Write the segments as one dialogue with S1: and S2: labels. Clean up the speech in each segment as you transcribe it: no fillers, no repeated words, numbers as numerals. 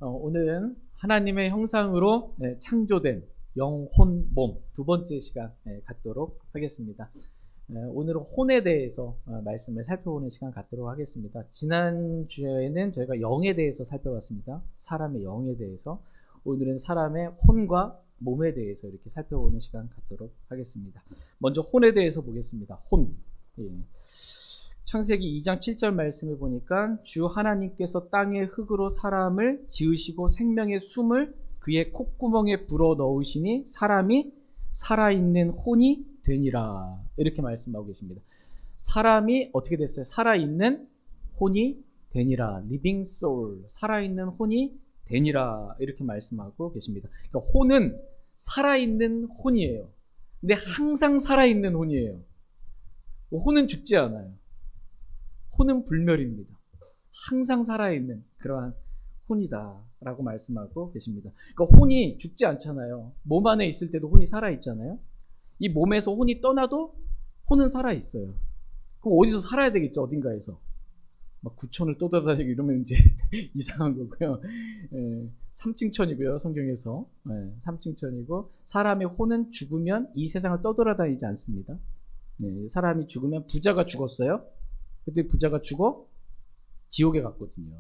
S1: 오늘은 하나님의 형상으로 창조된 영혼, 몸 두 번째 시간 갖도록 하겠습니다. 오늘은 혼에 대해서 말씀을 살펴보는 시간 갖도록 하겠습니다. 지난주에는 저희가 영에 대해서 살펴봤습니다. 사람의 영에 대해서. 오늘은 사람의 혼과 몸에 대해서 이렇게 살펴보는 시간 갖도록 하겠습니다. 먼저 혼에 대해서 보겠습니다. 혼. 창세기 2장 7절 말씀을 보니까 주 하나님께서 땅의 흙으로 사람을 지으시고 생명의 숨을 그의 콧구멍에 불어 넣으시니 사람이 살아있는 혼이 되니라. 이렇게 말씀하고 계십니다. 사람이 어떻게 됐어요? 살아있는 혼이 되니라. living soul. 살아있는 혼이 되니라. 이렇게 말씀하고 계십니다. 그러니까 혼은 살아있는 혼이에요. 근데 항상 살아있는 혼이에요. 혼은 죽지 않아요. 혼은 불멸입니다. 항상 살아있는 그러한 혼이다 라고 말씀하고 계십니다. 그러니까 혼이 죽지 않잖아요. 몸 안에 있을 때도 혼이 살아있잖아요. 이 몸에서 혼이 떠나도 혼은 살아있어요. 그럼 어디서 살아야 되겠죠? 어딘가에서. 막 구천을 떠돌아다니고 이러면 이제 이상한 거고요. 3층 천이고요. 성경에서 3층 천이고, 사람의 혼은 죽으면 이 세상을 떠돌아다니지 않습니다. 사람이 죽으면, 부자가 죽었어요. 그때 부자가 죽어 지옥에 갔거든요.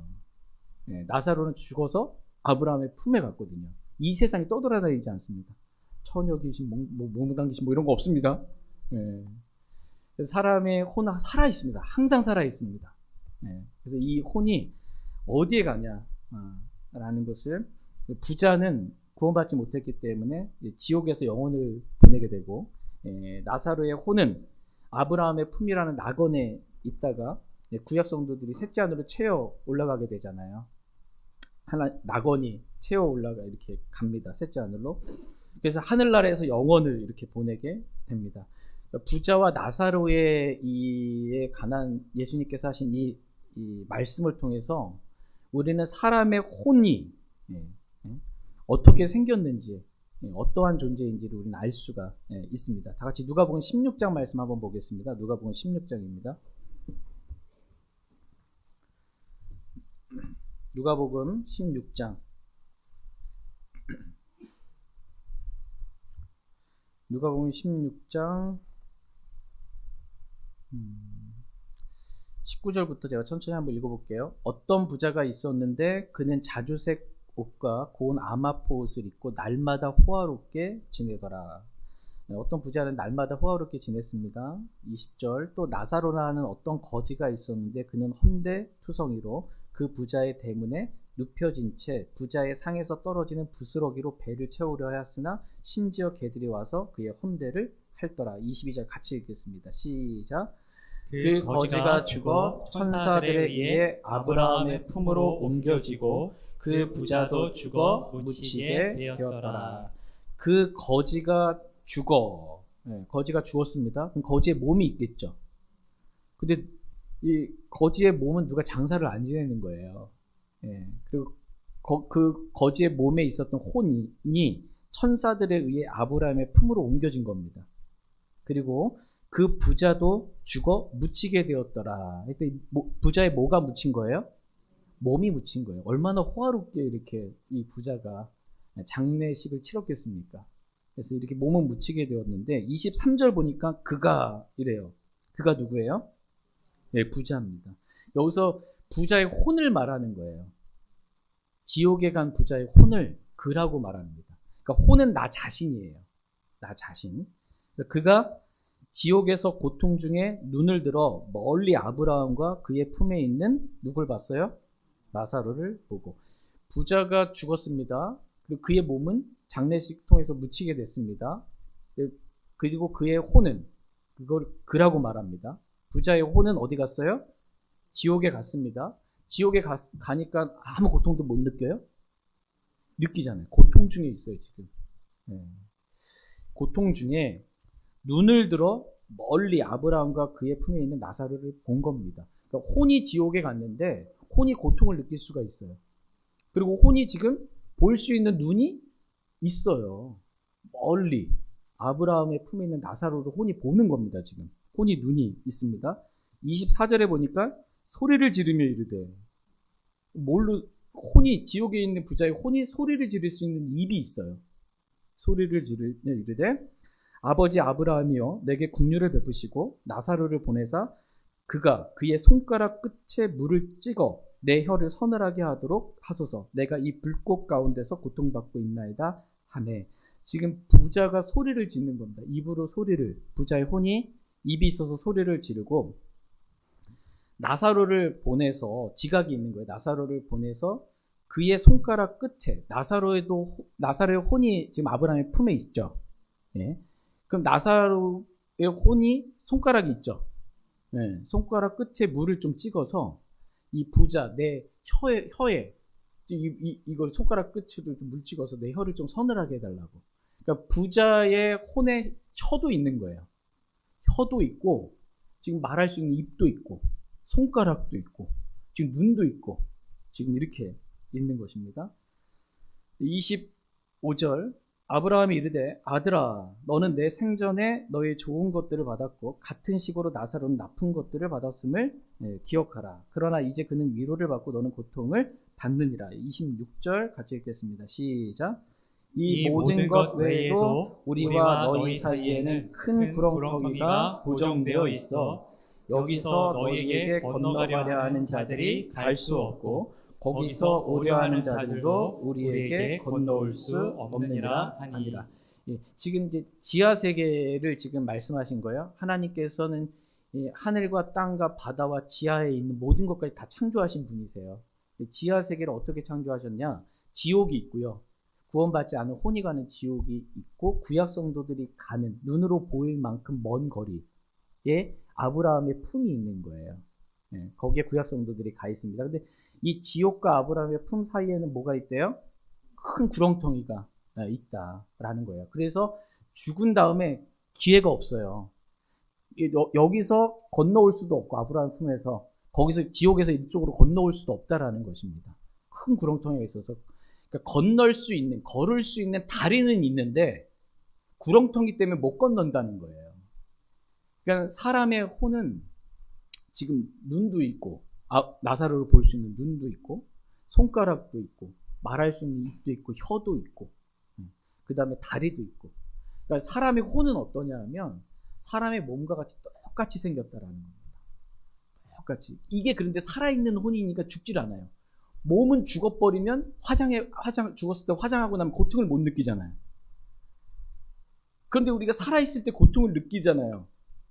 S1: 나사로는 죽어서 아브라함의 품에 갔거든요. 이 세상이 떠돌아다니지 않습니다. 처녀 귀신, 몽당 귀신 이런 거 없습니다. 사람의 혼은 살아 있습니다. 항상 살아 있습니다. 그래서 이 혼이 어디에 가냐라는 것을, 부자는 구원받지 못했기 때문에 지옥에서 영혼을 보내게 되고, 나사로의 혼은 아브라함의 품이라는 낙원에 있다가 구약 성도들이 셋째 하늘로 채워 올라가게 되잖아요. 낙원이 채워 올라가 이렇게 갑니다. 셋째 하늘로. 그래서 하늘나라에서 영혼을 이렇게 보내게 됩니다. 부자와 나사로의 이에 관한 예수님께서 하신 이 말씀을 통해서 우리는 사람의 혼이 어떻게 생겼는지, 어떠한 존재인지를 우리는 알 수가 있습니다. 다 같이 누가복음 16장 말씀 한번 보겠습니다. 누가복음 16장입니다. 누가복음 16장. 누가복음 16장 19절부터 제가 천천히 한번 읽어볼게요. 어떤 부자가 있었는데 그는 자주색 옷과 고운 아마포 옷을 입고 날마다 호화롭게 지내더라. 어떤 부자는 날마다 호화롭게 지냈습니다. 20절. 또 나사로나 하는 어떤 거지가 있었는데 그는 헌데투성이로 그 부자의 대문에 눕혀진 채 부자의 상에서 떨어지는 부스러기로 배를 채우려 하였으나 심지어 개들이 와서 그의 헌대를 핥더라. 22절 같이 읽겠습니다. 시작. 그 거지가 죽어 천사들에 의해 아브라함의 품으로 옮겨지고 그 부자도 죽어 묻히게 되었더라. 그 거지가 죽어. 거지가 죽었습니다. 그럼 거지의 몸이 있겠죠. 근데 이 거지의 몸은 누가 장사를 안 지내는 거예요. 그리고 그 거지의 몸에 있었던 혼이 천사들에 의해 아브라함의 품으로 옮겨진 겁니다. 그리고 그 부자도 죽어 묻히게 되었더라. 부자의 뭐가 묻힌 거예요? 몸이 묻힌 거예요. 얼마나 호화롭게 이렇게 이 부자가 장례식을 치렀겠습니까? 그래서 이렇게 몸은 묻히게 되었는데, 23절 보니까 그가 이래요. 그가 누구예요? 부자입니다. 여기서 부자의 혼을 말하는 거예요. 지옥에 간 부자의 혼을 그라고 말합니다. 그러니까 혼은 나 자신이에요. 나 자신. 그래서 그가 지옥에서 고통 중에 눈을 들어 멀리 아브라함과 그의 품에 있는 누굴 봤어요? 나사로를 보고. 부자가 죽었습니다. 그리고 그의 몸은 장례식 통해서 묻히게 됐습니다. 그리고 그의 혼은, 그걸 그라고 말합니다. 부자의 혼은 어디 갔어요? 지옥에 갔습니다. 지옥에 가니까 아무 고통도 못 느껴요? 느끼잖아요. 고통 중에 있어요, 지금. 고통 중에 눈을 들어 멀리 아브라함과 그의 품에 있는 나사로를 본 겁니다. 그러니까 혼이 지옥에 갔는데 혼이 고통을 느낄 수가 있어요. 그리고 혼이 지금 볼 수 있는 눈이 있어요. 멀리 아브라함의 품에 있는 나사로를 혼이 보는 겁니다. 지금 혼이 눈이 있습니다. 24절에 보니까 소리를 지르며 이르되, 뭘로 혼이 지옥에 있는 부자의 혼이 소리를 지를 수 있는 입이 있어요. 소리를 이르되 아버지 아브라함이여 내게 국류를 베푸시고 나사로를 보내사 그가 그의 손가락 끝에 물을 찍어 내 혀를 서늘하게 하도록 하소서. 내가 이 불꽃 가운데서 고통받고 있나이다 하매. 지금 부자가 소리를 짓는 겁니다. 입으로 소리를, 부자의 혼이 입이 있어서 소리를 지르고 나사로를 보내서, 지각이 있는 거예요. 나사로를 보내서 그의 손가락 끝에, 나사로의 혼이 지금 아브라함의 품에 있죠. 예. 그럼 나사로의 혼이 손가락이 있죠. 예. 손가락 끝에 물을 좀 찍어서 이 부자 내 혀에 이걸 손가락 끝으로 물 찍어서 내 혀를 좀 서늘하게 해달라고. 그러니까 부자의 혼에 혀도 있는 거예요. 혀도 있고 지금 말할 수 있는 입도 있고 손가락도 있고 지금 눈도 있고 지금 이렇게 있는 것입니다. 25절 아브라함이 이르되 아들아 너는 내 생전에 너의 좋은 것들을 받았고 같은 식으로 나사로는 나쁜 것들을 받았음을 기억하라. 그러나 이제 그는 위로를 받고 너는 고통을 받느니라. 26절 같이 읽겠습니다. 시작. 이 모든 것 외에도 우리와 너희 사이에는 큰 구렁텅이가 고정되어 있어 여기서 너희에게 건너가려 하는 자들이 갈 수 없고 거기서 오려 하는 자들도 우리에게 건너올 수 없느니라 하니라. 예, 지금 이제 지하 세계를 지금 말씀하신 거예요. 하나님께서는 하늘과 땅과 바다와 지하에 있는 모든 것까지 다 창조하신 분이세요. 지하 세계를 어떻게 창조하셨냐? 지옥이 있고요. 구원받지 않은 혼이 가는 지옥이 있고 구약 성도들이 가는 눈으로 보일 만큼 먼 거리에 아브라함의 품이 있는 거예요. 예, 거기에 구약 성도들이 가 있습니다. 근데 이 지옥과 아브라함의 품 사이에는 뭐가 있대요? 큰 구렁텅이가 있다라는 거예요. 그래서 죽은 다음에 기회가 없어요. 여기서 건너올 수도 없고 아브라함 품에서 거기서 지옥에서 이쪽으로 건너올 수도 없다라는 것입니다. 큰 구렁텅이가 있어서 그러니까 건널 수 있는, 걸을 수 있는 다리는 있는데 구렁텅이 때문에 못 건넌다는 거예요. 그러니까 사람의 혼은 지금 눈도 있고 나사로를 볼 수 있는 눈도 있고 손가락도 있고 말할 수 있는 입도 있고 혀도 있고 그 다음에 다리도 있고. 그러니까 사람의 혼은 어떠냐 하면 사람의 몸과 같이 똑같이 생겼다라는 겁니다. 똑같이. 이게 그런데 살아있는 혼이니까 죽질 않아요. 몸은 죽어버리면 죽었을 때 화장하고 나면 고통을 못 느끼잖아요. 그런데 우리가 살아있을 때 고통을 느끼잖아요.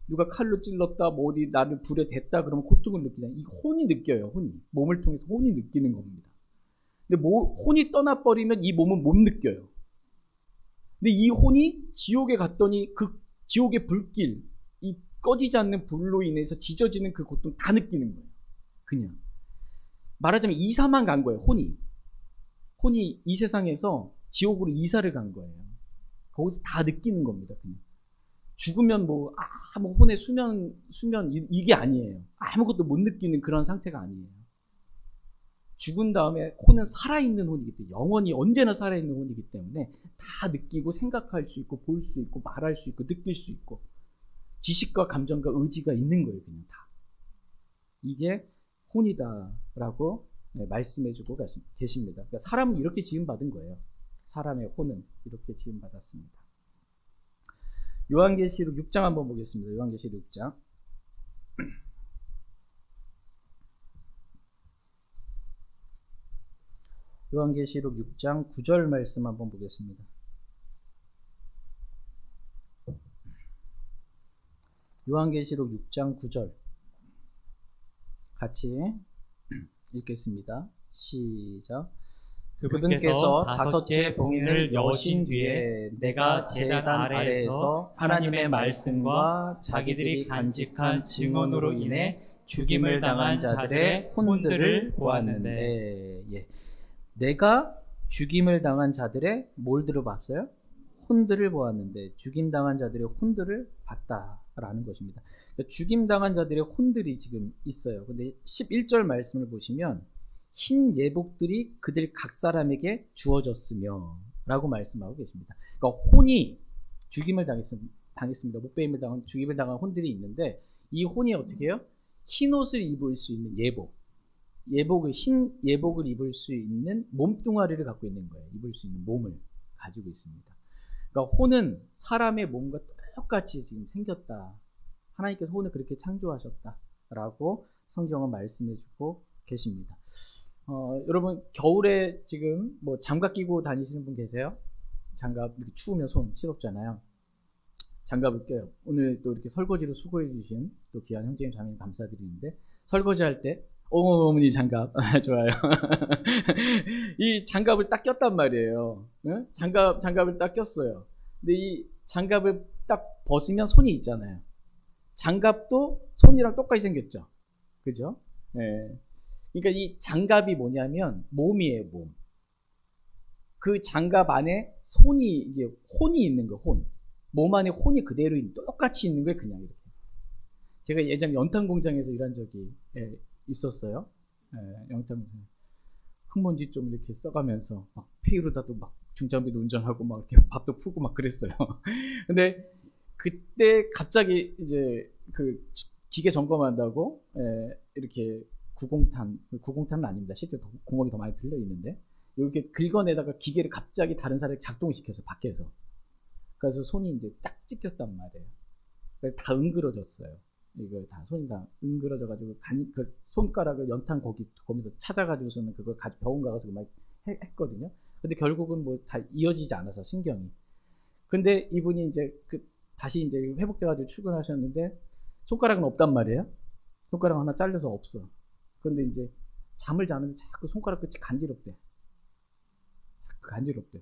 S1: 누가 칼로 찔렀다, 뭐 어디 나를 불에 댔다 그러면 고통을 느끼잖아요. 이 혼이 느껴요. 혼이. 몸을 통해서 혼이 느끼는 겁니다. 근데 혼이 떠나버리면 이 몸은 못 느껴요. 근데 이 혼이 지옥에 갔더니 그 지옥의 불길, 이 꺼지지 않는 불로 인해서 지져지는 그 고통 다 느끼는 거예요. 그냥. 말하자면 이사만 간 거예요. 혼이 이 세상에서 지옥으로 이사를 간 거예요. 거기서 다 느끼는 겁니다. 그냥. 죽으면 뭐 혼의 수면 이게 아니에요. 아무것도 못 느끼는 그런 상태가 아니에요. 죽은 다음에 혼은 살아있는 혼이기 때문에 영원히 언제나 살아있는 혼이기 때문에 다 느끼고 생각할 수 있고 볼 수 있고 말할 수 있고 느낄 수 있고 지식과 감정과 의지가 있는 거예요. 그냥 다. 이게 혼이다라고 말씀해주고 계십니다. 그러니까 사람은 이렇게 지음받은 거예요. 사람의 혼은 이렇게 지음받았습니다. 요한계시록 6장 한번 보겠습니다. 요한계시록 6장. 요한계시록 6장 9절 말씀 한번 보겠습니다. 요한계시록 6장 9절 같이 읽겠습니다. 시작. 그분께서 다섯째 봉인을 여신 뒤에 내가 제단 아래에서 하나님의 말씀과 자기들이 간직한 증언으로 인해 죽임을 당한 자들의 혼들을 보았는데, 예. 내가 죽임을 당한 자들의 뭘 들어봤어요? 혼들을 보았는데 죽임 당한 자들의 혼들을 봤다라는 것입니다. 그러니까 죽임 당한 자들의 혼들이 지금 있어요. 근데 11절 말씀을 보시면 흰 예복들이 그들 각 사람에게 주어졌으며 라고 말씀하고 계십니다. 그러니까 혼이 죽임을 당했습니다. 목배임을 당한 죽임을 당한 혼들이 있는데 이 혼이 어떻게 해요? 흰 옷을 입을 수 있는 예복, 예복을 흰 예복을 입을 수 있는 몸뚱아리를 갖고 있는 거예요. 입을 수 있는 몸을 가지고 있습니다. 그러니까 혼은 사람의 몸과 똑같이 지금 생겼다. 하나님께서 혼을 그렇게 창조하셨다라고 성경은 말씀해주고 계십니다. 여러분 겨울에 지금 뭐 장갑 끼고 다니시는 분 계세요? 장갑 이렇게 추우면 손 시렵잖아요. 장갑을 껴요. 오늘 또 이렇게 설거지를 수고해 주신 또 귀한 형제님 자매님 감사드리는데 설거지할 때 어머니 장갑 좋아요. 이 장갑을 딱 꼈단 말이에요. 응? 장갑을 딱 꼈어요. 근데 이 장갑을 딱 벗으면 손이 있잖아요. 장갑도 손이랑 똑같이 생겼죠. 그죠? 네. 그러니까 이 장갑이 뭐냐면 몸이에요, 몸. 그 장갑 안에 손이 이게 혼이 있는 거, 혼. 몸 안에 혼이 그대로 똑같이 있는 거예요, 그냥 이렇게. 제가 예전에 연탄 공장에서 일한 적이 있었어요. 연탄 공장. 흙먼지 좀 이렇게 써가면서 막 페이로다도 막 중장비도 운전하고 막 이렇게 밥도 푸고 막 그랬어요. 근데 그때 갑자기 이제 그 기계 점검한다고 이렇게 구공탄은 아닙니다. 실제 구멍이 더 많이 들려 있는데 이렇게 긁어내다가 기계를 갑자기 다른 사람이 작동시켜서 밖에서 그래서 손이 이제 딱 찢겼단 말이에요. 그래서 다 응그러졌어요. 이거 다 손이 다 응그러져가지고 그 손가락을 연탄 거기서 찾아가지고서는 그걸 병원 가서 막 했거든요. 근데 결국은 뭐 다 이어지지 않아서 신경이. 근데 이분이 이제 다시 이제 회복돼가지고 출근하셨는데 손가락은 없단 말이에요. 손가락 하나 잘려서 없어. 근데 이제 잠을 자는데 자꾸 손가락 끝이 간지럽대. 자꾸 간지럽대.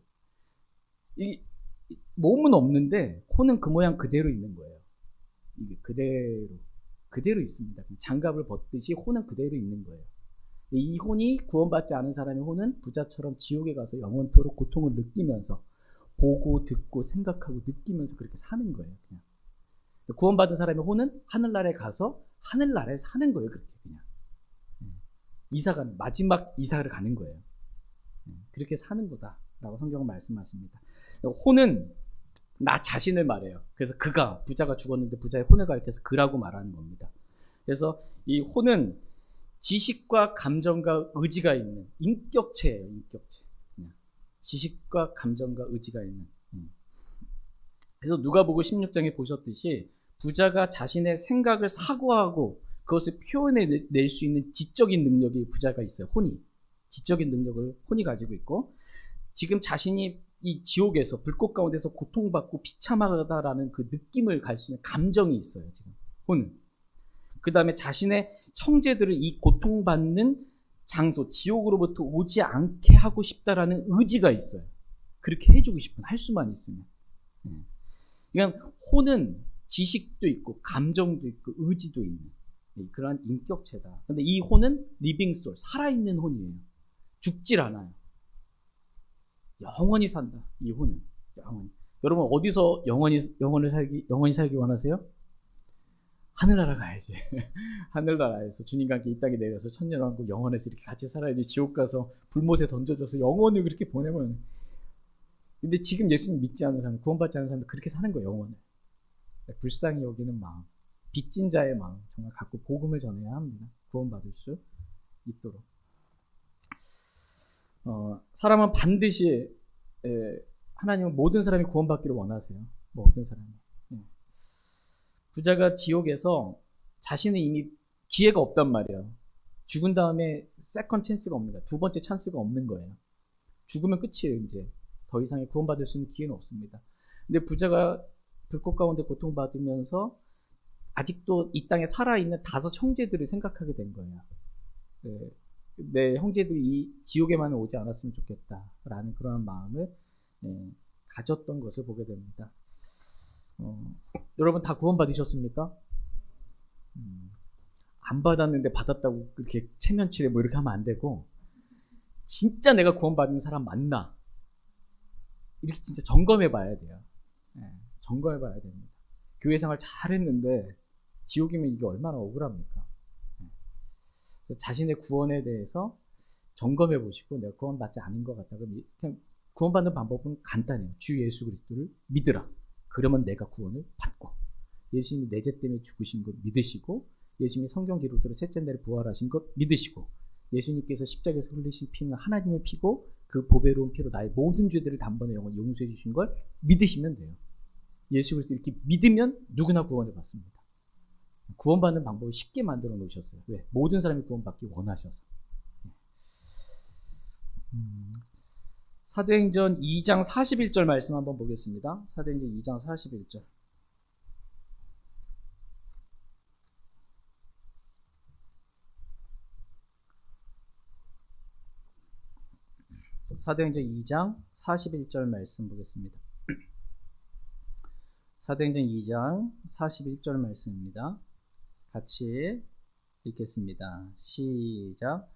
S1: 이 몸은 없는데 혼은 그 모양 그대로 있는 거예요. 이게 그대로 있습니다. 장갑을 벗듯이 혼은 그대로 있는 거예요. 이 혼이 구원받지 않은 사람의 혼은 부자처럼 지옥에 가서 영원토록 고통을 느끼면서 보고 듣고 생각하고 느끼면서 그렇게 사는 거예요. 그냥 구원받은 사람의 혼은 하늘나라에 가서 하늘나라에 사는 거예요. 그렇게 그냥 이사가는 마지막 이사를 가는 거예요. 그렇게 사는 거다라고 성경은 말씀하십니다. 혼은 나 자신을 말해요. 그래서 그가 부자가 죽었는데 부자의 혼을 가리켜서 그라고 말하는 겁니다. 그래서 이 혼은 지식과 감정과 의지가 있는 인격체예요. 인격체. 그냥 지식과 감정과 의지가 있는. 그래서 누가복음 16장에 보셨듯이 부자가 자신의 생각을 사고하고 그것을 표현해낼 수 있는 지적인 능력이 부자가 있어요. 혼이. 지적인 능력을 혼이 가지고 있고 지금 자신이 이 지옥에서 불꽃 가운데서 고통받고 비참하다라는 그 느낌을 갈 수 있는 감정이 있어요. 지금 혼은. 그 다음에 자신의 형제들을 이 고통받는 장소 지옥으로부터 오지 않게 하고 싶다라는 의지가 있어요. 그렇게 해주고 싶은 할 수만 있으면. 그러니까 혼은 지식도 있고 감정도 있고 의지도 있는 그러한 인격체다. 근데 이 혼은 리빙 솔, 살아있는 혼이에요. 죽질 않아요. 영원히 산다. 이 혼은 영원히. 여러분 어디서 영원히 살기 원하세요? 하늘나라 가야지. 하늘나라에서 주님과 함께 이 땅에 내려서 천년왕국 영원에서 이렇게 같이 살아야지. 지옥 가서 불못에 던져져서 영원히 그렇게 보내면. 근데 지금 예수님 믿지 않는 사람, 구원받지 않는 사람들 그렇게 사는 거예요. 영원을. 불쌍히 여기는 마음, 빚진 자의 마음 정말 갖고 복음을 전해야 합니다. 구원받을 수 있도록. 사람은 반드시 하나님은 모든 사람이 구원받기를 원하세요. 모든 사람이. 부자가 지옥에서 자신은 이미 기회가 없단 말이에요. 죽은 다음에 세컨 찬스가 없는 거예요. 두 번째 찬스가 없는 거예요. 죽으면 끝이에요. 이제 더 이상의 구원받을 수 있는 기회는 없습니다. 근데 부자가 불꽃 가운데 고통받으면서 아직도 이 땅에 살아있는 5 형제들을 생각하게 된 거예요. 내 형제들이 이 지옥에만 오지 않았으면 좋겠다라는 그러한 마음을 가졌던 것을 보게 됩니다. 여러분 다 구원 받으셨습니까? 안 받았는데 받았다고 그렇게 체면치레 뭐 이렇게 하면 안 되고 진짜 내가 구원 받는 사람 맞나? 이렇게 진짜 점검해 봐야 돼요. 점검해 봐야 됩니다. 교회 생활 잘했는데 지옥이면 이게 얼마나 억울합니까? 자신의 구원에 대해서 점검해 보시고 내가 구원받지 않은 것 같다. 그럼 그냥 구원받는 방법은 간단해요. 주 예수 그리스도를 믿으라. 그러면 내가 구원을 받고 예수님이 내 죄 때문에 죽으신 것 믿으시고 예수님이 성경 기록대로 셋째 날에 부활하신 것 믿으시고 예수님께서 십자가에서 흘리신 피는 하나님의 피고 그 보배로운 피로 나의 모든 죄들을 단번에 영원히 용서해 주신 걸 믿으시면 돼요. 예수 그리스도 이렇게 믿으면 누구나 구원을 받습니다. 구원받는 방법을 쉽게 만들어 놓으셨어요. 왜? 모든 사람이 구원받기 원하셔서. 사도행전 2장 41절 말씀 한번 보겠습니다. 사도행전 2장 41절. 사도행전 2장 41절 말씀 보겠습니다. 사도행전 2장 41절 말씀입니다. 같이 읽겠습니다. 시작.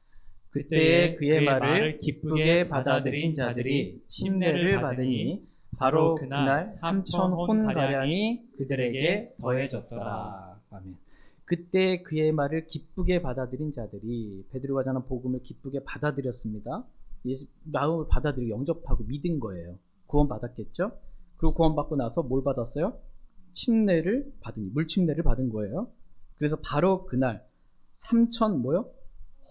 S1: 그때 그의 말을 기쁘게 받아들인 자들이 침례를 받으니 바로 그날 3,000 혼가량이 그들에게 더해졌더라. 아멘. 그때 그의 말을 기쁘게 받아들인 자들이 베드로가 전한 복음을 기쁘게 받아들였습니다. 예수 마음을 받아들이고 영접하고 믿은 거예요. 구원 받았겠죠? 그리고 구원 받고 나서 뭘 받았어요? 침례를 받으니 물침례를 받은 거예요. 그래서 바로 그날 3,000 뭐요?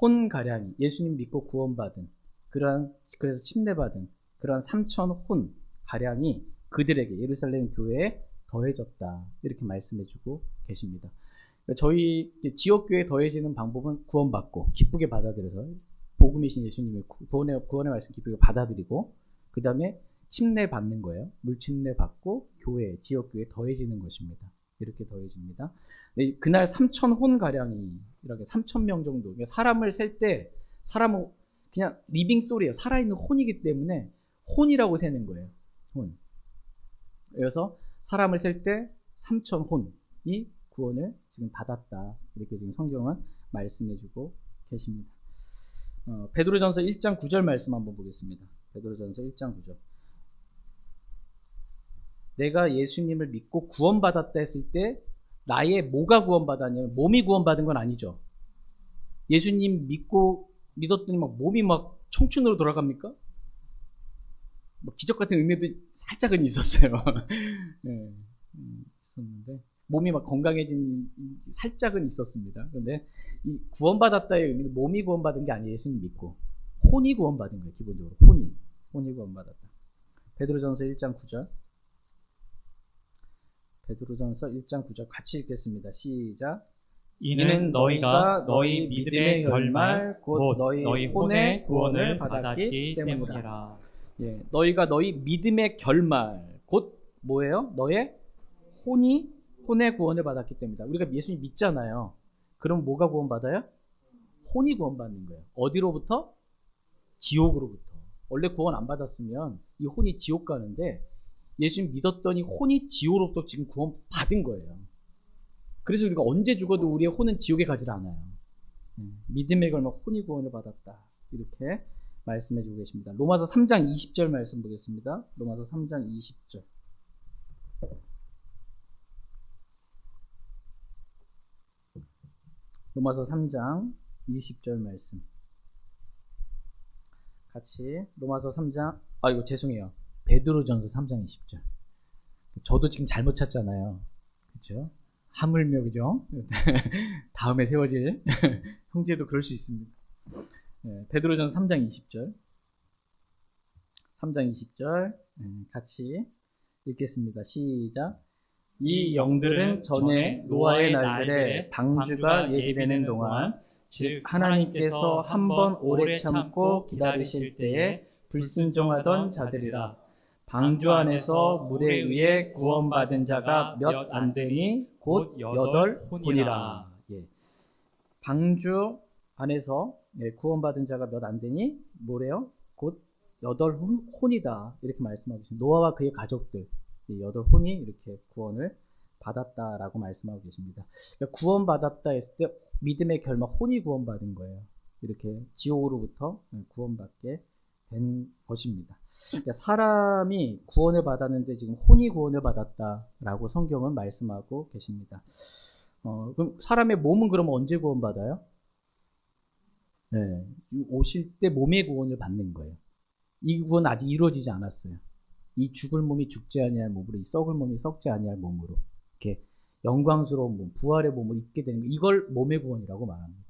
S1: 혼 가량이 예수님 믿고 구원받은 그래서 침례받은 그런 3,000 혼 가량이 그들에게 예루살렘 교회에 더해졌다. 이렇게 말씀해주고 계십니다. 그러니까 저희 지역 교회에 더해지는 방법은 구원받고 기쁘게 받아들여서 복음이신 예수님의 구원의 말씀 기쁘게 받아들이고 그 다음에 침례 받는 거예요. 물침례 받고 교회, 지역 교회에 더해지는 것입니다. 이렇게 더해집니다. 그날 3,000 혼 가량이 이렇게 3,000명 정도. 사람을 셀 때 사람은 그냥 리빙 소리예요. 살아있는 혼이기 때문에 혼이라고 세는 거예요. 혼. 그래서 사람을 셀 때 3,000 혼이 구원을 지금 받았다. 이렇게 지금 성경은 말씀해주고 계십니다. 베드로전서 1장 9절 말씀 한번 보겠습니다. 베드로전서 1장 9절. 내가 예수님을 믿고 구원받았다 했을 때 나의 뭐가 구원받았냐면 몸이 구원받은 건 아니죠. 예수님 믿었더니 막 몸이 막 청춘으로 돌아갑니까? 뭐 기적 같은 의미도 살짝은 있었어요. 네, 있었는데 몸이 막 건강해진 살짝은 있었습니다. 그런데 이 구원받았다의 의미는 몸이 구원받은 게 아니에요. 예수님 믿고 혼이 구원받은 거예요. 기본적으로 혼이 구원받았다. 베드로전서 1장 9절. 베드로전서 1장 9절 같이 읽겠습니다. 시작.
S2: 이는 너희가 너희 믿음의 결말 곧 너희 혼의 구원을 받았기 때문이라.
S1: 예, 너희가 너희 믿음의 결말 곧 뭐예요? 너의 혼의 구원을 받았기 때문이다. 우리가 예수님 믿잖아요. 그럼 뭐가 구원받아요? 혼이 구원받는 거예요. 어디로부터? 지옥으로부터. 원래 구원 안 받았으면 이 혼이 지옥 가는데 예수님 믿었더니 혼이 지옥으로부터 지금 구원 받은 거예요. 그래서 우리가 언제 죽어도 우리의 혼은 지옥에 가지 않아요. 믿음의 결말 혼이 구원을 받았다. 이렇게 말씀해 주고 계십니다. 로마서 3장 20절 말씀 보겠습니다. 로마서 3장 20절. 로마서 3장 20절 말씀. 같이 로마서 3장 이거 죄송해요. 베드로전서 3장 20절. 저도 지금 잘못 찾잖아요. 그렇죠? 하물며 그죠? 다음에 세워질 형제도 그럴 수 있습니다. 네, 베드로전서 3장 20절. 3장 20절 같이 읽겠습니다. 시작. 이 영들은 전에 노아의 날들에 방주가 예비되는 동안 즉 하나님께서 한 번 오래 참고 기다리실 때에 불순종하던 자들이라. 방주 안에서 물에 의해 구원받은 자가 몇 안 되니 곧 8혼이라. 예. 방주 안에서 구원받은 자가 몇 안 되니 뭐래요? 곧 8혼이다. 이렇게 말씀하고 계십니다. 노아와 그의 가족들 8혼이 이렇게 구원을 받았다라고 말씀하고 계십니다. 그러니까 구원받았다 했을 때 믿음의 결말 혼이 구원받은 거예요. 이렇게 지옥으로부터 구원받게 된 것입니다. 그러니까 사람이 구원을 받았는데 지금 혼이 구원을 받았다라고 성경은 말씀하고 계십니다. 그럼 사람의 몸은 그러면 언제 구원받아요? 네, 오실 때 몸의 구원을 받는 거예요. 이 구원 아직 이루어지지 않았어요. 이 죽을 몸이 죽지 아니할 몸으로, 이 썩을 몸이 썩지 아니할 몸으로 이렇게 영광스러운 몸, 부활의 몸을 입게 되는 거, 이걸 몸의 구원이라고 말합니다.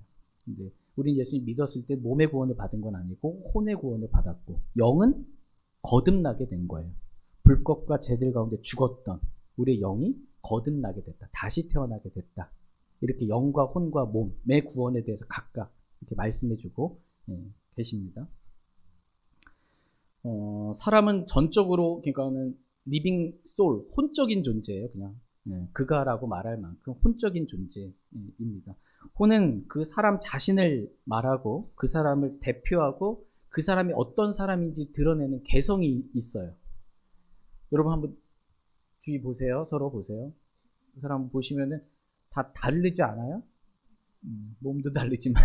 S1: 근데 우린 예수님 믿었을 때 몸의 구원을 받은 건 아니고 혼의 구원을 받았고 영은 거듭나게 된 거예요. 불법과 죄들 가운데 죽었던 우리의 영이 거듭나게 됐다. 다시 태어나게 됐다. 이렇게 영과 혼과 몸의 구원에 대해서 각각 이렇게 말씀해주고 계십니다. 사람은 전적으로 그러니까는 리빙 소울, 혼적인 존재예요. 그냥 그가라고 말할 만큼 혼적인 존재입니다. 혼은 그 사람 자신을 말하고 그 사람을 대표하고 그 사람이 어떤 사람인지 드러내는 개성이 있어요. 여러분 한번 주위 보세요. 서로 보세요. 그 사람 보시면은 다 다르지 않아요? 몸도 다르지만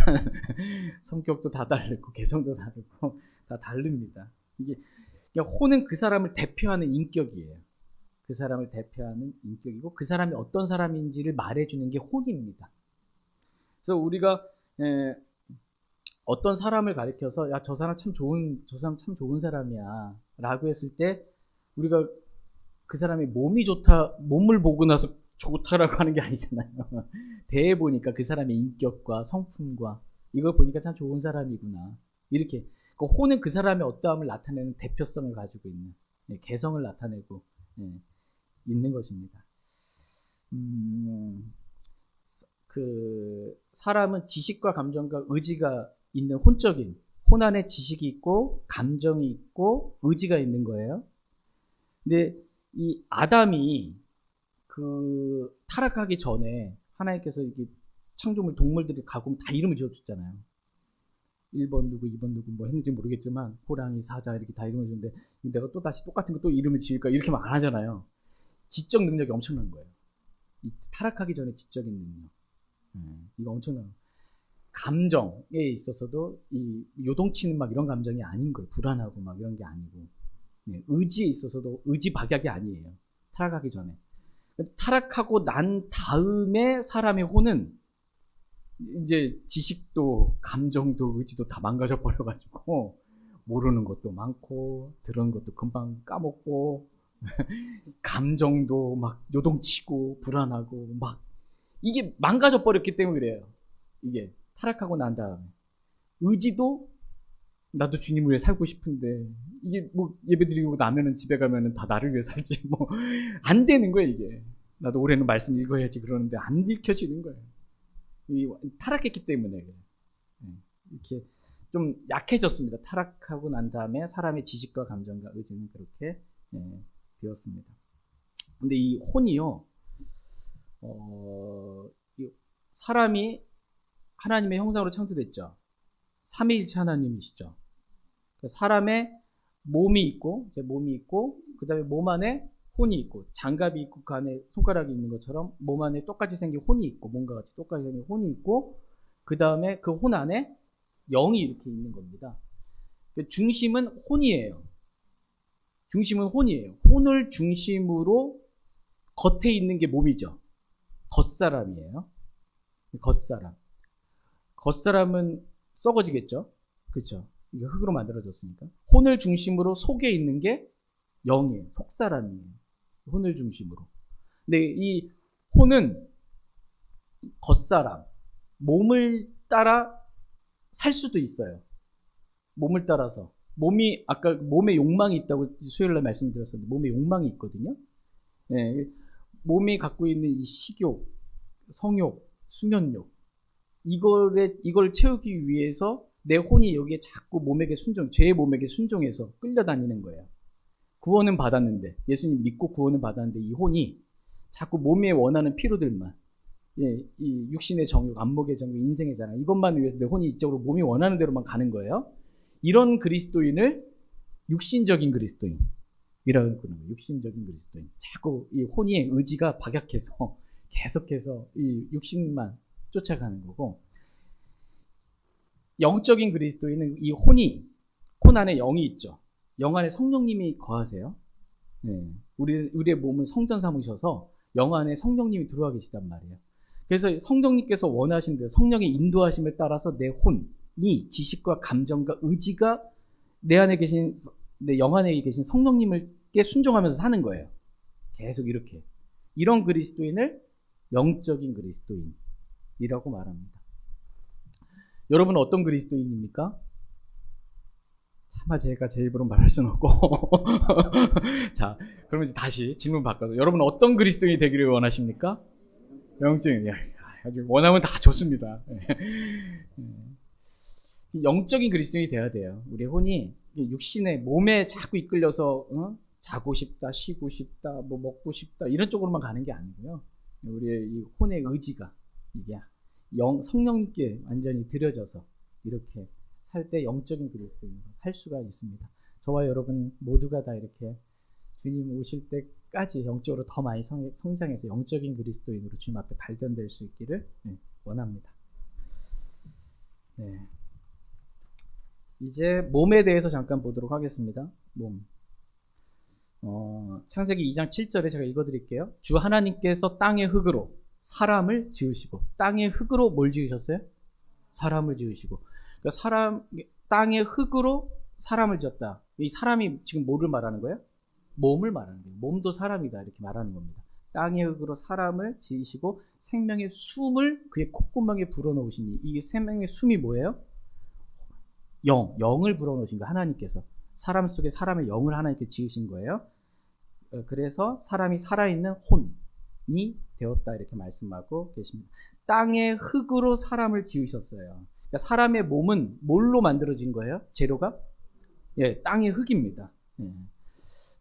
S1: 성격도 다 다르고 개성도 다르고 다 다릅니다. 이게 혼은 그 사람을 대표하는 인격이에요. 그 사람을 대표하는 인격이고 그 사람이 어떤 사람인지를 말해주는 게 혼입니다. 그래서 우리가 어떤 사람을 가리켜서 야, 저 사람 참 좋은 사람이야 라고 했을 때 우리가 그 사람이 몸이 좋다, 몸을 보고 나서 좋다라고 하는 게 아니잖아요. 대해 보니까 그 사람의 인격과 성품과 이걸 보니까 참 좋은 사람이구나. 이렇게 그 혼은 그 사람의 어떠함을 나타내는 대표성을 가지고 있는 개성을 나타내고 있는 것입니다. 그 사람은 지식과 감정과 의지가 있는 혼적인 혼 안에 지식이 있고 감정이 있고 의지가 있는 거예요. 근데 이 아담이 그 타락하기 전에 하나님께서 이게 창조물 동물들이 가공 다 이름을 지어줬잖아요. 1번 누구, 2번 누구 뭐 했는지 모르겠지만 호랑이, 사자 이렇게 다 이름을 주는데 내가 또 다시 똑같은 거 또 이름을 지을까 이렇게 막 안 하잖아요. 지적 능력이 엄청난 거예요. 이 타락하기 전에 지적인 능력. 이거 엄청난 감정에 있어서도 이 요동치는 막 이런 감정이 아닌 거예요. 불안하고 막 이런 게 아니고 의지에 있어서도 의지 박약이 아니에요. 타락하기 전에. 타락하고 난 다음에 사람의 혼은 이제 지식도 감정도 의지도 다 망가져 버려가지고 모르는 것도 많고 들은 것도 금방 까먹고 감정도 막 요동치고 불안하고 막 이게 망가져 버렸기 때문에 그래요. 이게 타락하고 난 다음에 의지도 나도 주님을 위해 살고 싶은데 이게 뭐 예배드리고 나면은 집에 가면은 다 나를 위해 살지 뭐 안 되는 거예요. 이게 나도 올해는 말씀 읽어야지 그러는데 안 읽혀지는 거예요. 이 타락했기 때문에 이렇게 좀 약해졌습니다. 타락하고 난 다음에 사람의 지식과 감정과 의지는 그렇게 되었습니다. 근데 이 혼이요, 사람이 하나님의 형상으로 창조됐죠. 삼위일체 하나님이시죠. 사람의 몸이 있고, 그 다음에 몸 안에 혼이 있고, 장갑이 있고, 그 안에 손가락이 있는 것처럼 몸 안에 똑같이 생긴 혼이 있고, 몸과 같이 똑같이 생긴 혼이 있고, 그 다음에 그 혼 안에 영이 이렇게 있는 겁니다. 중심은 혼이에요. 중심은 혼이에요. 혼을 중심으로 겉에 있는 게 몸이죠. 겉사람이에요. 겉사람. 겉사람은 썩어지겠죠. 그렇죠. 이게 흙으로 만들어졌으니까. 혼을 중심으로 속에 있는 게 영이에요. 속사람이에요. 혼을 중심으로. 근데 이 혼은 겉사람, 몸을 따라 살 수도 있어요. 몸을 따라서. 몸이, 아까 몸에 욕망이 있다고 수요일날 말씀드렸었는데, 몸에 욕망이 있거든요. 네, 몸이 갖고 있는 이 식욕, 성욕, 수면욕, 이걸 채우기 위해서 내 혼이 여기에 자꾸 죄의 몸에게 순종해서 끌려다니는 거예요. 구원은 받았는데, 예수님 믿고 구원은 받았는데, 이 혼이 자꾸 몸에 원하는 피로들만, 이 육신의 정욕, 안목의 정욕, 인생의 자랑, 이것만 위해서 내 혼이 이쪽으로 몸이 원하는 대로만 가는 거예요. 이런 그리스도인을 육신적인 그리스도인이라고 하는 거예요. 육신적인 그리스도인. 자꾸 이 혼의 의지가 박약해서 계속해서 이 육신만 쫓아가는 거고, 영적인 그리스도인은 이 혼 안에 영이 있죠. 영 안에 성령님이 거하세요. 우리의 몸은 성전 삼으셔서 영 안에 성령님이 들어와 계시단 말이에요. 그래서 성령님께서 원하신 대로 성령의 인도하심을 따라서 내 혼이 지식과 감정과 의지가 내 영 안에 계신 성령님께 순종하면서 사는 거예요. 계속 이렇게. 이런 그리스도인을 영적인 그리스도인이라고 말합니다. 여러분은 어떤 그리스도인입니까? 차마 제가 제 입으로 말할 수는 없고. 자, 그러면 이제 다시 질문 바꿔서 여러분은 어떤 그리스도인이 되기를 원하십니까? 영적인, 아주 원하면 다 좋습니다. 영적인 그리스도인이 돼야 돼요. 우리 혼이 육신의 몸에 자꾸 이끌려서 자고 싶다, 쉬고 싶다, 뭐 먹고 싶다 이런 쪽으로만 가는 게 아니고요. 우리의 이 혼의 의지가 이게 성령님께 완전히 들여져서 이렇게 살 때 영적인 그리스도인으로 살 수가 있습니다. 저와 여러분 모두가 다 이렇게 주님 오실 때까지 영적으로 더 많이 성장해서 영적인 그리스도인으로 주님 앞에 발견될 수 있기를 원합니다. 네. 이제 몸에 대해서 잠깐 보도록 하겠습니다. 몸. 창세기 2장 7절에 제가 읽어드릴게요. 주 하나님께서 땅의 흙으로 사람을 지으시고, 땅의 흙으로 뭘 지으셨어요? 사람을 지으시고. 그러니까 땅의 흙으로 사람을 지었다. 이 사람이 지금 뭐를 말하는 거예요? 몸을 말하는 거예요. 몸도 사람이다 이렇게 말하는 겁니다. 땅의 흙으로 사람을 지으시고 생명의 숨을 그의 콧구멍에 불어넣으시니, 이게 생명의 숨이 뭐예요? 영을 불어넣으신 거예요. 하나님께서 사람 속에 사람의 영을 하나님께 지으신 거예요. 그래서 사람이 살아있는 혼이 되었다 이렇게 말씀하고 계십니다. 땅의 흙으로 사람을 지으셨어요. 그러니까 사람의 몸은 뭘로 만들어진 거예요? 재료가? 땅의 흙입니다.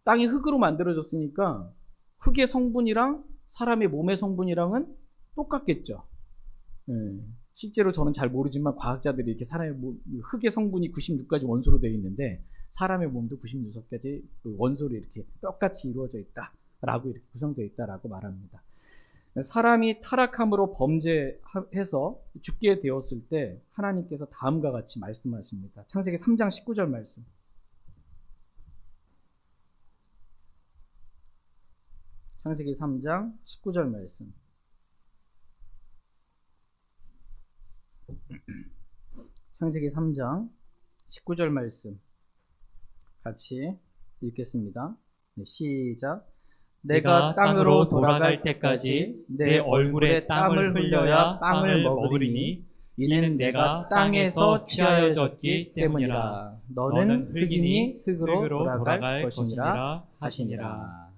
S1: 땅의 흙으로 만들어졌으니까 흙의 성분이랑 사람의 몸의 성분이랑은 똑같겠죠. 실제로 저는 잘 모르지만 과학자들이 이렇게 사람의 흙의 성분이 96가지 원소로 되어 있는데 사람의 몸도 96가지 원소로 이렇게 똑같이 이루어져 있다라고 이렇게 구성되어 있다라고 말합니다. 사람이 타락함으로 범죄해서 죽게 되었을 때 하나님께서 다음과 같이 말씀하십니다. 창세기 3장 19절 말씀. 창세기 3장 19절 말씀. 창세기 3장 19절 말씀 같이 읽겠습니다. 시작. 내가 땅으로 돌아갈 때까지 내 얼굴에 땀을 흘려야 빵을 먹으리니 이는 내가 땅에서 취하여졌기 때문이라. 너는 흙이니 흙으로 돌아갈 것이니라 하시니라.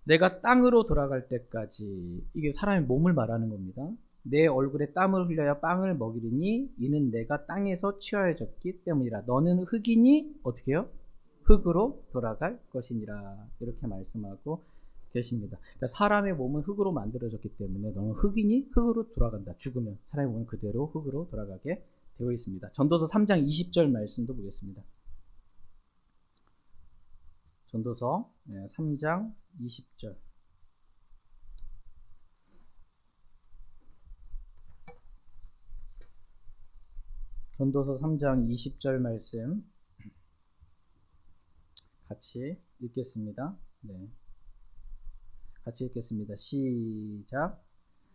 S1: 내가 땅으로 돌아갈 때까지, 이게 사람의 몸을 말하는 겁니다. 내 얼굴에 땀을 흘려야 빵을 먹이리니 이는 내가 땅에서 취하여졌기 때문이라. 너는 흙이니 어떻게 해요? 흙으로 돌아갈 것이니라. 이렇게 말씀하고 계십니다. 그러니까 사람의 몸은 흙으로 만들어졌기 때문에 너는 흙이니 흙으로 돌아간다. 죽으면 사람의 몸은 그대로 흙으로 돌아가게 되어 있습니다. 전도서 3장 20절 말씀도 보겠습니다. 전도서 3장 20절. 전도서 3장 20절 말씀 같이 읽겠습니다. 같이 읽겠습니다. 시작.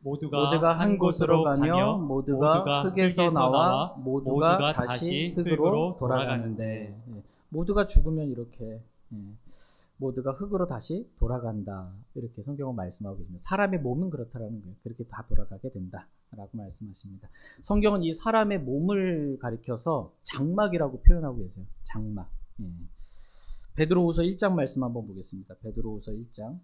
S1: 모두가 한 곳으로 가며 모두가 흙에서 나와 모두가 다시 흙으로 돌아가는데, 모두가 죽으면 이렇게 모두가 흙으로 다시 돌아간다 이렇게 성경은 말씀하고 계십니다. 사람의 몸은 그렇다라는 거예요. 그렇게 다 돌아가게 된다라고 말씀하십니다. 성경은 이 사람의 몸을 가리켜서 장막이라고 표현하고 계세요. 장막. 베드로후서 1장 말씀 한번 보겠습니다. 베드로후서 1장.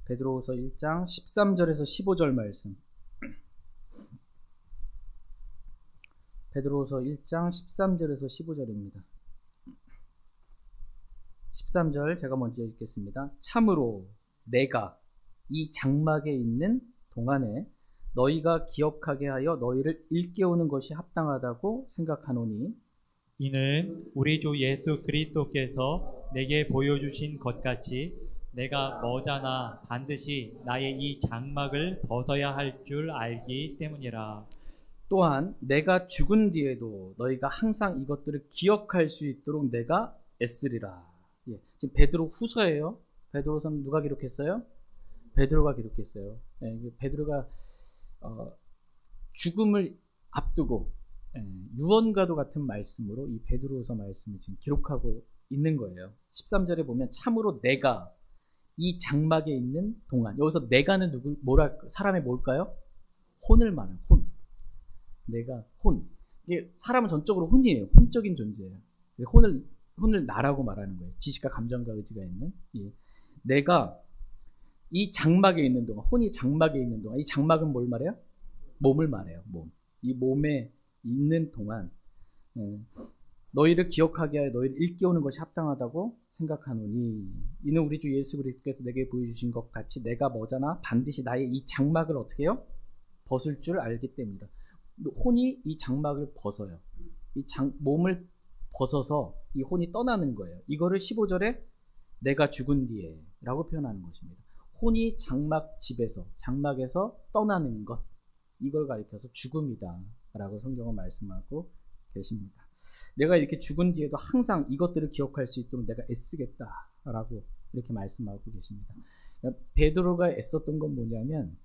S1: 베드로후서 1장 13절에서 15절 말씀. 베드로후서 1장 13절에서 15절입니다. 13절 제가 먼저 읽겠습니다. 참으로 내가 이 장막에 있는 동안에 너희가 기억하게 하여 너희를 일깨우는 것이 합당하다고 생각하노니,
S2: 이는 우리 주 예수 그리스도께서 내게 보여주신 것 같이 내가 머자나 반드시 나의 이 장막을 벗어야 할 줄 알기 때문이라.
S1: 또한 내가 죽은 뒤에도 너희가 항상 이것들을 기억할 수 있도록 내가 애쓰리라. 지금 베드로 후서예요. 베드로서는 누가 기록했어요? 베드로가 기록했어요. 베드로가 죽음을 앞두고 유언과도 같은 말씀으로 이 베드로후서 말씀을 지금 기록하고 있는 거예요. 13절에 보면 참으로 내가 이 장막에 있는 동안. 여기서 내가는 사람의 뭘까요? 혼을 말해요. 혼. 내가 혼. 이게 사람은 전적으로 혼이에요. 혼적인 존재예요. 혼을 나라고 말하는 거예요. 지식과 감정과 의지가 있는. 예. 내가 이 장막에 있는 동안, 혼이 장막에 있는 동안, 이 장막은 뭘 말해요? 몸을 말해요. 몸. 이 몸에 있는 동안 너희를 기억하게 하여 너희를 일깨우는 것이 합당하다고 생각하노니 이는 우리 주 예수 그리스도께서 내게 보여주신 것 같이 내가 머자나 반드시 나의 이 장막을 어떻게 해요? 벗을 줄 알기 때문이다. 혼이 이 장막을 벗어요. 몸을 벗어서 이 혼이 떠나는 거예요. 이거를 15절에 내가 죽은 뒤에 라고 표현하는 것입니다. 혼이 장막에서 떠나는 것, 이걸 가리켜서 죽음이다 라고 성경은 말씀하고 계십니다. 내가 이렇게 죽은 뒤에도 항상 이것들을 기억할 수 있도록 내가 애쓰겠다 라고 이렇게 말씀하고 계십니다. 베드로가 애썼던 건 뭐냐면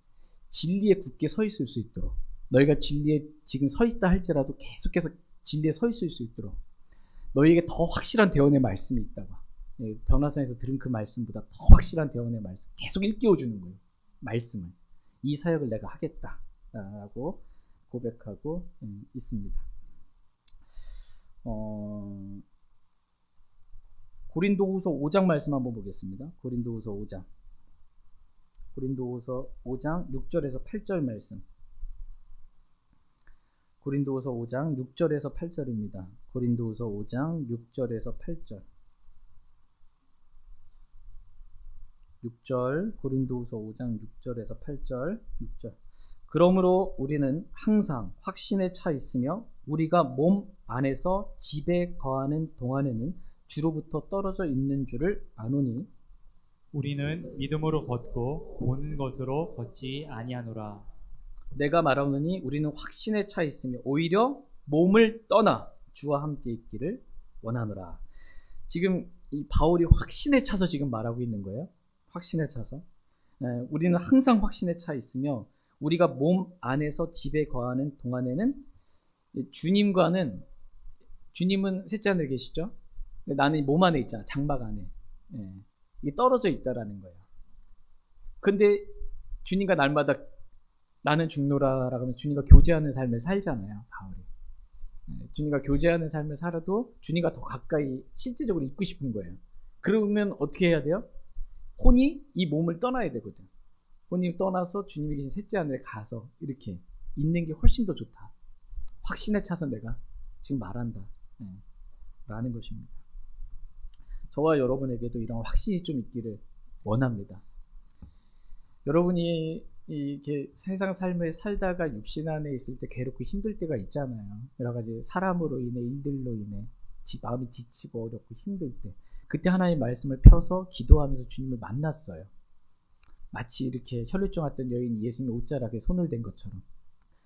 S1: 진리에 굳게 서 있을 수 있도록, 너희가 진리에 지금 서 있다 할지라도 계속해서 진리에 서 있을 수 있도록 너희에게 더 확실한 대언의 말씀이 있다고, 변화산에서 들은 그 말씀보다 더 확실한 대언의 말씀 계속 일깨워주는 거예요. 말씀을, 이 사역을 내가 하겠다라고 고백하고 있습니다. 고린도후서 5장 말씀 한번 보겠습니다. 고린도후서 5장 6절에서 8절 말씀. 고린도후서 5장 6절에서 8절입니다. 고린도후서 5장 6절에서 8절. 6절, 고린도후서 5장 6절에서 8절. 6절. 그러므로 우리는 항상 확신에 차 있으며 우리가 몸 안에서 집에 거하는 동안에는 주로부터 떨어져 있는 줄을 아노니
S2: 우리는 믿음으로 걷고 보는 것으로 걷지 아니하노라.
S1: 내가 말하노니 우리는 확신에 차 있으며 오히려 몸을 떠나 주와 함께 있기를 원하노라. 지금 이 바울이 확신에 차서 지금 말하고 있는 거예요. 확신에 차서. 우리는 항상 확신에 차 있으며 우리가 몸 안에서 집에 거하는 동안에는 주님은 셋째 하늘에 계시죠. 나는 몸 안에 있잖아. 장막 안에. 이게 떨어져 있다라는 거예요. 근데 주님과 날마다 나는 죽노라라고 하면 주님과 교제하는 삶을 살잖아요. 바울이. 주님과 교제하는 삶을 살아도 주님과 더 가까이 실제적으로 있고 싶은 거예요. 그러면 어떻게 해야 돼요? 혼이 이 몸을 떠나야 되거든. 혼이 떠나서 주님이 계신 셋째 하늘에 가서 이렇게 있는 게 훨씬 더 좋다. 확신에 차서 내가 지금 말한다. 라는 것입니다. 저와 여러분에게도 이런 확신이 좀 있기를 원합니다. 여러분이 이렇게 세상 삶을 살다가 육신 안에 있을 때 괴롭고 힘들 때가 있잖아요. 여러 가지 사람으로 인해, 일들로 인해 마음이 지치고 어렵고 힘들 때, 그때 하나님의 말씀을 펴서 기도하면서 주님을 만났어요. 마치 이렇게 혈루증 왔던 여인이 예수님의 옷자락에 손을 댄 것처럼.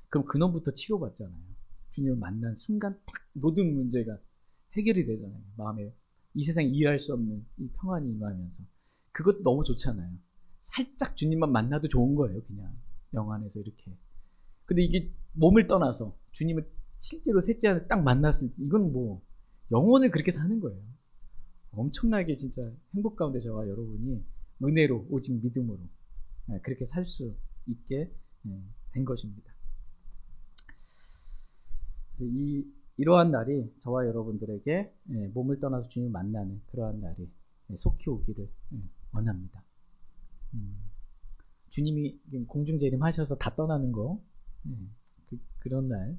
S1: 그럼 근원부터 치료받잖아요. 주님을 만난 순간 딱 모든 문제가 해결이 되잖아요. 마음에 이 세상에 이해할 수 없는 이 평안이 임하면서. 그것도 너무 좋잖아요. 살짝 주님만 만나도 좋은 거예요. 그냥 영 안에서 이렇게. 근데 이게 몸을 떠나서 주님을 실제로 셋째 하늘 딱 만났을 때 이건 뭐 영혼을 그렇게 사는 거예요. 엄청나게 진짜 행복 가운데 저와 여러분이 은혜로 오직 믿음으로 그렇게 살 수 있게 된 것입니다. 이러한 날이 저와 여러분들에게 몸을 떠나서 주님을 만나는 그러한 날이 속히 오기를 원합니다. 주님이 공중재림하셔서 다 떠나는 거, 그런 날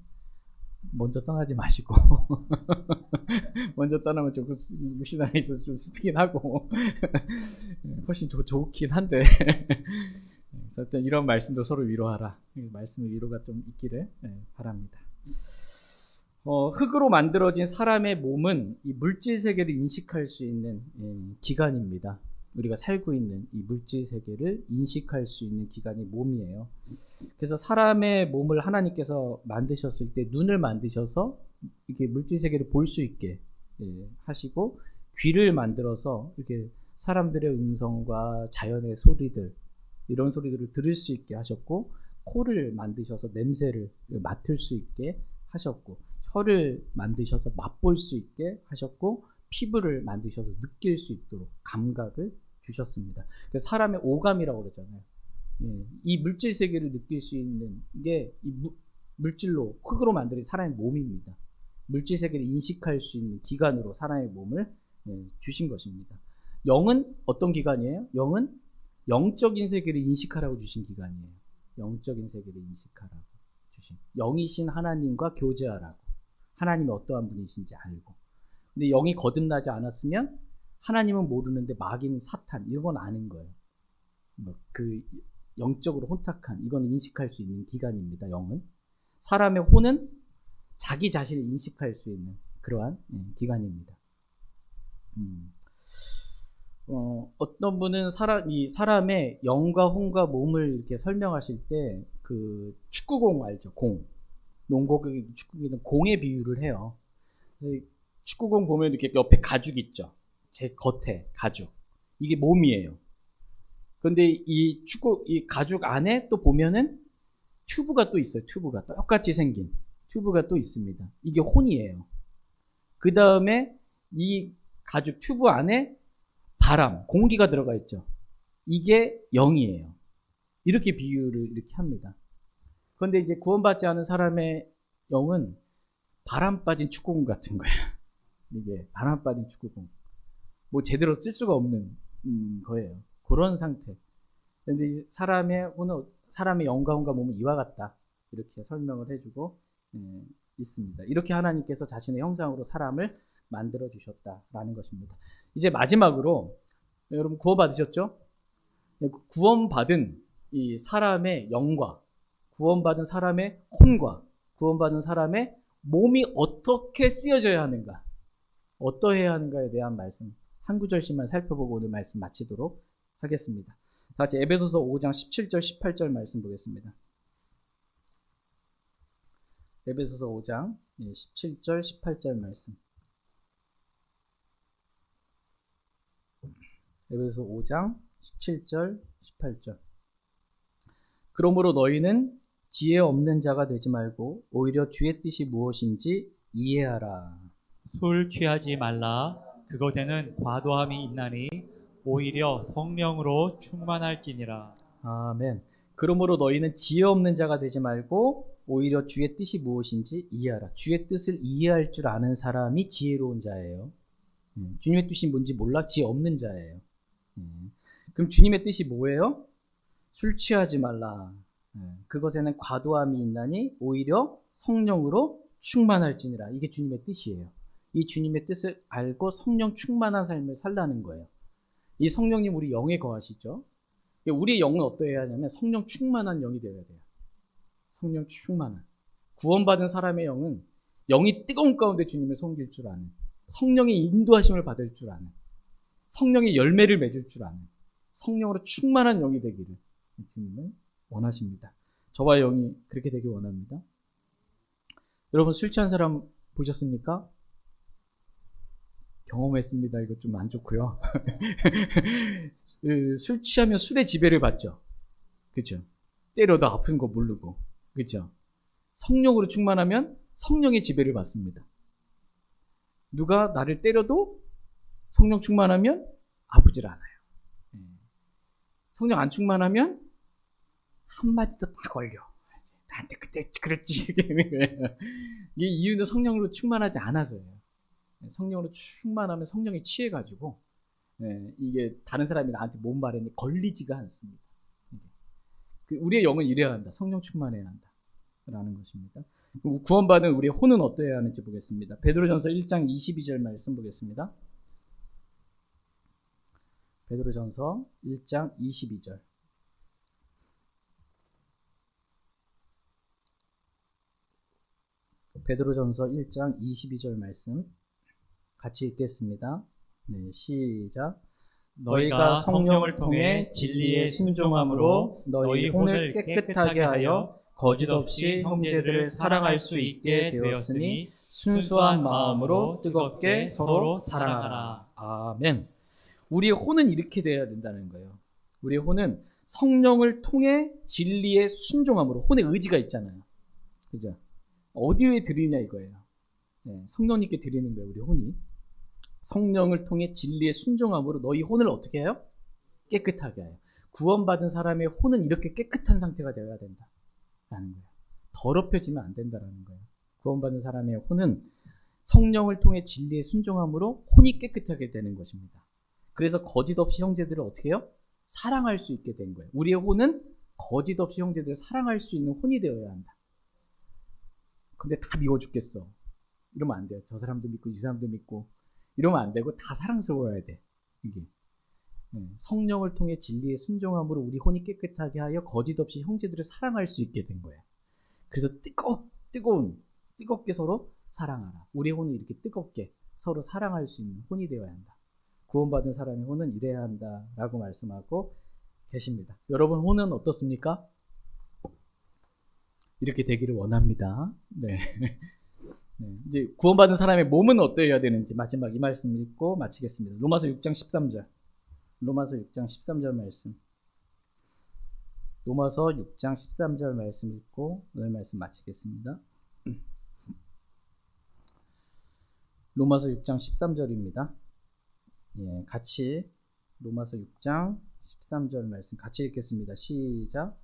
S1: 먼저 떠나지 마시고 먼저 떠나면 조금 육신 안에 있어서 좀 슬프긴 하고 훨씬 좋긴 한데 일단 이런 말씀도 서로 위로하라. 말씀의 위로가 좀 있기를 바랍니다. 흙으로 만들어진 사람의 몸은 이 물질 세계를 인식할 수 있는 기관입니다. 우리가 살고 있는 이 물질 세계를 인식할 수 있는 기관이 몸이에요. 그래서 사람의 몸을 하나님께서 만드셨을 때 눈을 만드셔서 이렇게 물질 세계를 볼 수 있게 하시고, 귀를 만들어서 이렇게 사람들의 음성과 자연의 소리들, 이런 소리들을 들을 수 있게 하셨고, 코를 만드셔서 냄새를 맡을 수 있게 하셨고, 혀를 만드셔서 맛볼 수 있게 하셨고, 피부를 만드셔서 느낄 수 있도록 감각을 주셨습니다. 그래서 사람의 오감이라고 그러잖아요. 예, 이 물질 세계를 느낄 수 있는 게 이 물질로 흙으로 만든 사람의 몸입니다. 물질 세계를 인식할 수 있는 기관으로 사람의 몸을 주신 것입니다. 영은 어떤 기관이에요? 영은 영적인 세계를 인식하라고 주신 기관이에요. 영적인 세계를 인식하라고 주신. 영이신 하나님과 교제하라고. 하나님이 어떠한 분이신지 알고. 근데 영이 거듭나지 않았으면 하나님은 모르는데 마귀는 사탄 이런 건 아는 거예요. 그 영적으로 혼탁한 이건 인식할 수 있는 기관입니다. 영은. 사람의 혼은 자기 자신을 인식할 수 있는 그러한 기관입니다. 어떤 분은 이 사람의 영과 혼과 몸을 이렇게 설명하실 때 그 축구공 알죠? 공. 농구기 축구기는 공에 비유를 해요. 그래서 축구공 보면 이렇게 옆에 가죽 있죠? 제 겉에 가죽. 이게 몸이에요. 그런데 이 가죽 안에 또 보면은 튜브가 또 있어요. 튜브가 똑같이 생긴 튜브가 또 있습니다. 이게 혼이에요. 그 다음에 이 가죽 튜브 안에 바람, 공기가 들어가 있죠. 이게 영이에요. 이렇게 비유를 이렇게 합니다. 그런데 이제 구원받지 않은 사람의 영은 바람 빠진 축구공 같은 거예요. 이게 바람 빠진 축구공. 뭐 제대로 쓸 수가 없는 거예요. 그런 상태. 그런데 사람의 영과 혼과 몸은 이와 같다. 이렇게 설명을 해주고 있습니다. 이렇게 하나님께서 자신의 형상으로 사람을 만들어 주셨다라는 것입니다. 이제 마지막으로 여러분 구원받으셨죠? 구원받은 이 사람의 영과 구원받은 사람의 혼과 구원받은 사람의 몸이 어떻게 쓰여져야 하는가, 어떠해야 하는가에 대한 말씀 한 구절씩만 살펴보고 오늘 말씀 마치도록 하겠습니다. 다 같이 에베소서 5장 17절 18절 말씀 보겠습니다. 에베소서 5장 17절 18절 말씀. 에베소서 5장 17절 18절. 그러므로 너희는 지혜 없는 자가 되지 말고 오히려 주의 뜻이 무엇인지 이해하라.
S2: 술 취하지 말라. 그것에는 과도함이 있나니 오히려 성령으로 충만할지니라.
S1: 아멘. 그러므로 너희는 지혜 없는 자가 되지 말고 오히려 주의 뜻이 무엇인지 이해하라. 주의 뜻을 이해할 줄 아는 사람이 지혜로운 자예요. 주님의 뜻이 뭔지 몰라 지혜 없는 자예요. 그럼 주님의 뜻이 뭐예요? 술 취하지 말라. 그것에는 과도함이 있나니 오히려 성령으로 충만할지니라. 이게 주님의 뜻이에요. 이 주님의 뜻을 알고 성령 충만한 삶을 살라는 거예요. 이 성령님 우리 영에 거하시죠. 우리의 영은 어떠해야 하냐면 성령 충만한 영이 되어야 돼요. 성령 충만한. 구원받은 사람의 영은 영이 뜨거운 가운데 주님을 섬길 줄 아는, 성령의 인도하심을 받을 줄 아는, 성령의 열매를 맺을 줄 아는 성령으로 충만한 영이 되기를 주님은 원하십니다. 저와 영이 그렇게 되길 원합니다. 여러분 술 취한 사람 보셨습니까? 경험했습니다. 이거 좀 안 좋고요. 술 취하면 술의 지배를 받죠. 그렇죠? 때려도 아픈 거 모르고. 그렇죠? 성령으로 충만하면 성령의 지배를 받습니다. 누가 나를 때려도 성령 충만하면 아프질 않아요. 성령 안 충만하면 한마디도 다 걸려. 나한테 그때 그랬지. 이게 이유는 성령으로 충만하지 않아서예요. 성령으로 충만하면 성령이 취해가지고 이게 다른 사람이 나한테 뭔 말했니 걸리지가 않습니다. 우리의 영은 이래야 한다. 성령 충만해야 한다. 라는 것입니다. 구원받은 우리의 혼은 어떠해야 하는지 보겠습니다. 베드로전서 1장 22절 말씀 보겠습니다. 베드로전서 1장 22절. 베드로전서 1장 22절 말씀 같이 읽겠습니다. 네, 시작. 너희가 성령을 통해 진리에 순종함으로 너희 혼을 깨끗하게 하여 거짓 없이 형제들을 사랑할 수 있게 되었으니 순수한 마음으로 뜨겁게 서로 사랑하라. 아멘. 우리의 혼은 이렇게 돼야 된다는 거예요. 우리의 혼은 성령을 통해 진리에 순종함으로, 혼의 의지가 있잖아요. 그죠? 어디에 드리냐 이거예요. 네, 성령님께 드리는 거예요. 우리 혼이 성령을 통해 진리에 순종함으로 너희 혼을 어떻게 해요? 깨끗하게 하여. 구원받은 사람의 혼은 이렇게 깨끗한 상태가 되어야 된다라는 거예요. 더럽혀지면 안 된다라는 거예요. 구원받은 사람의 혼은 성령을 통해 진리에 순종함으로 혼이 깨끗하게 되는 것입니다. 그래서 거짓 없이 형제들을 어떻게 해요? 사랑할 수 있게 된 거예요. 우리의 혼은 거짓 없이 형제들을 사랑할 수 있는 혼이 되어야 한다. 근데 다 미워 죽겠어. 이러면 안 돼요. 저 사람도 믿고 이 사람도 믿고 이러면 안 되고 다 사랑스러워야 돼. 이게 성령을 통해 진리에 순종함으로 우리 혼이 깨끗하게 하여 거짓 없이 형제들을 사랑할 수 있게 된 거예요. 그래서 뜨겁게 서로 사랑하라. 우리의 혼이 이렇게 뜨겁게 서로 사랑할 수 있는 혼이 되어야 한다. 구원받은 사람의 혼은 이래야 한다라고 말씀하고 계십니다. 여러분 혼은 어떻습니까? 이렇게 되기를 원합니다. 네. 이제 구원받은 사람의 몸은 어떠해야 되는지 마지막 이 말씀 읽고 마치겠습니다. 로마서 6장 13절. 로마서 6장 13절 말씀. 로마서 6장 13절 말씀 읽고 오늘 말씀 마치겠습니다. 로마서 6장 13절입니다. 예, 같이 로마서 6장 13절 말씀 같이 읽겠습니다. 시작.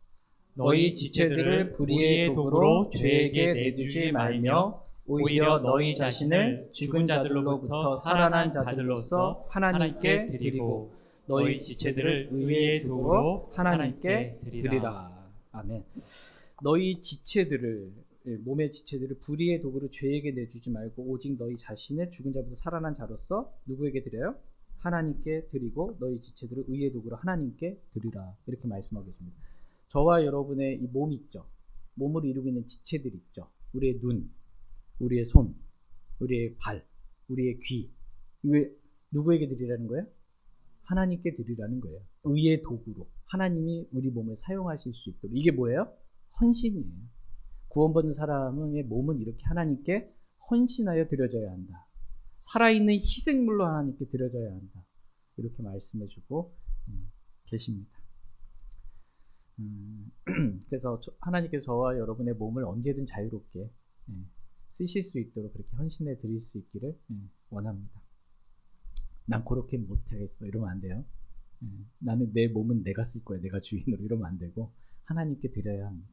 S1: 너희 지체들을 불의의 도구로 죄에게 내주지 말며 오히려 너희 자신을 죽은 자들로부터 살아난 자들로서 하나님께 드리고 너희 지체들을 의의 도구로 하나님께 드리라. 아멘. 너희 지체들을 몸의 지체들을 불의의 도구로 죄에게 내주지 말고 오직 너희 자신을 죽은 자부터 살아난 자로서 누구에게 드려요? 하나님께 드리고 너희 지체들을 의의 도구로 하나님께 드리라. 이렇게 말씀하고 계십니다. 저와 여러분의 이 몸 있죠. 몸을 이루고 있는 지체들 있죠. 우리의 눈, 우리의 손, 우리의 발, 우리의 귀. 이거 누구에게 드리라는 거예요? 하나님께 드리라는 거예요. 의의 도구로 하나님이 우리 몸을 사용하실 수 있도록. 이게 뭐예요? 헌신이에요. 구원받은 사람의 몸은 이렇게 하나님께 헌신하여 드려져야 한다. 살아있는 희생물로 하나님께 드려져야 한다. 이렇게 말씀해주고 계십니다. 그래서 하나님께서 저와 여러분의 몸을 언제든 자유롭게 쓰실 수 있도록 그렇게 헌신해 드릴 수 있기를 원합니다. 난 그렇게 못하겠어 이러면 안 돼요. 나는 내 몸은 내가 쓸 거야. 내가 주인으로 이러면 안 되고 하나님께 드려야 합니다.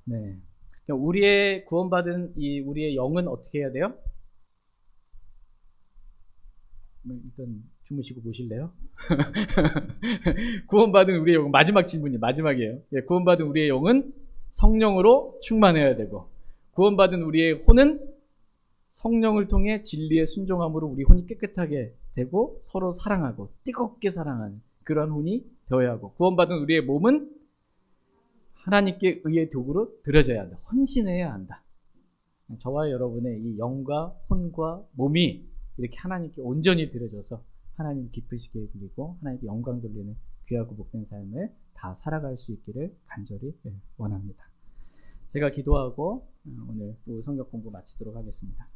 S1: 네. 우리의 구원받은 우리의 영은 어떻게 해야 돼요? 일단 주무시고 보실래요? 구원받은 우리의 영은 마지막 질문이 마지막이에요. 예, 구원받은 우리의 영은 성령으로 충만해야 되고 구원받은 우리의 혼은 성령을 통해 진리에 순종함으로 우리 혼이 깨끗하게 되고 서로 사랑하고 뜨겁게 사랑하는 그런 혼이 되어야 하고 구원받은 우리의 몸은 하나님께 의의 도구로 드려져야 한다. 헌신해야 한다. 저와 여러분의 이 영과 혼과 몸이 이렇게 하나님께 온전히 드려져서 하나님 기쁘시게 드리고 하나님께 영광 돌리는 귀하고 복된 삶을 다 살아갈 수 있기를 간절히 원합니다. 제가 기도하고 오늘 성경 공부 마치도록 하겠습니다.